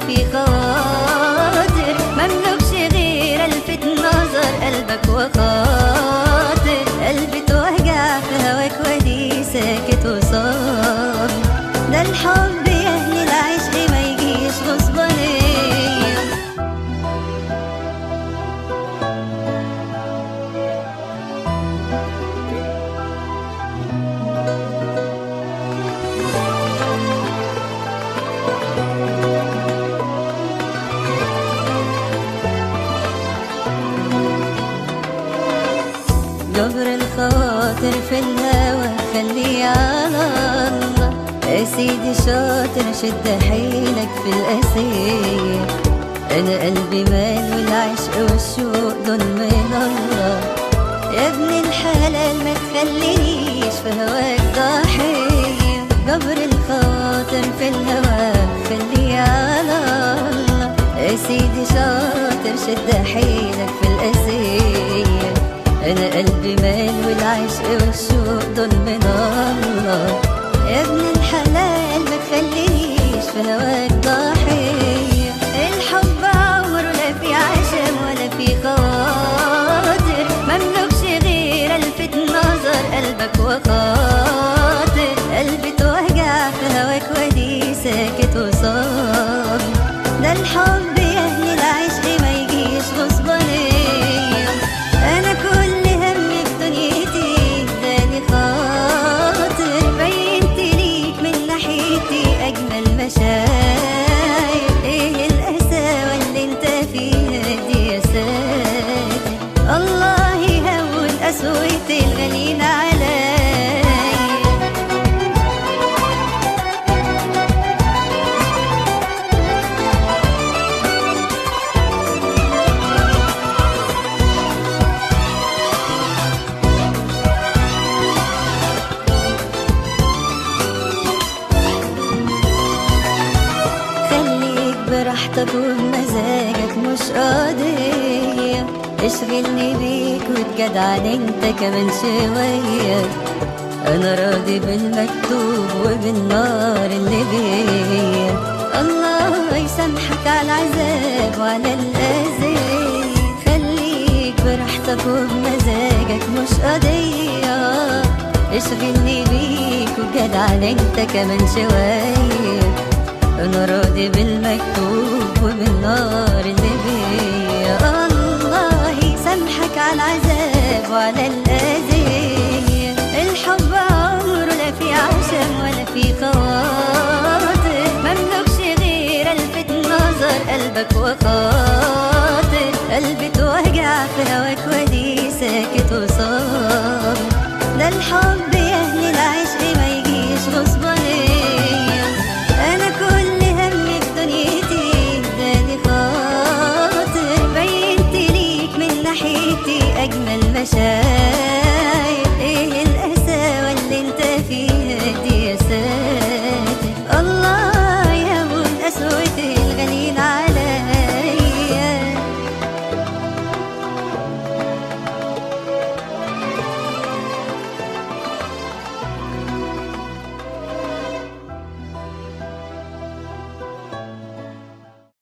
في خواطر، مملكش غير الفت نظر قلبك وخاطر. قلبي توجع في هواك ودي ساكت وصابر، ده الحب يا اهل العشق ما يجيش غصبانية. جبر الخواطر في الهوى خليه على الله، يا سيدي شاطر شد حيلك في القاسية. أنا قلبي مال والعشق والشوق دول من الله، يا ابن الحلال ما تخلينيش في هواك ضحية. جبر الخواطر في الهوى خليه على الله، يا سيدي شاطر شد حيلك في القاسية. أنا قلبي مال والعشق والشوق دول من الله، يا ابن الحلال ما تخلينيش في هواك ضحية. الحب عمره لا في عشم ولا في خواطر، مملكش غير الفت نظر قلبك وخاطر. قلبي توجع في هواك ودي ساكت وصابر، ده الحب يا أهل العشق ما يجيش غصبانية. أنا كل همي في دنيتي اداني خاطر، بينت ليك من ناحيتي أجمل مشاعر. إيه القساوة اللي انت فيها دي يا ساتر، الله يهون قسوة الغالين عليا. براحتك وبمزاجك مش قضية، اشغلني بيك وتجدعن انت كمان شوية. انا راضي بالمكتوب وبالنار اللي بيا، الله يسامحك على العذاب وعلى الأذية. خليك براحتك وبمزاجك مش قضية، اشغلني بيك وجدعن انت كمان شوية. أنا راضي بالمكتوب وبالنار اللي بيا، الله يسامحك على العذاب وعلى الأذية. الحب عمره لا في عشم ولا في خواطر، مملكش غير الفت نظر قلبك وخاطر. قلبي توجع في هواك ودي ساكت وصابر، ده الحب يا أهل العشق ما يجيش غصبانية. أنا كل همي في دنيتي اداني خاطر، بينت ليك من ناحيتي أجمل مشاعر.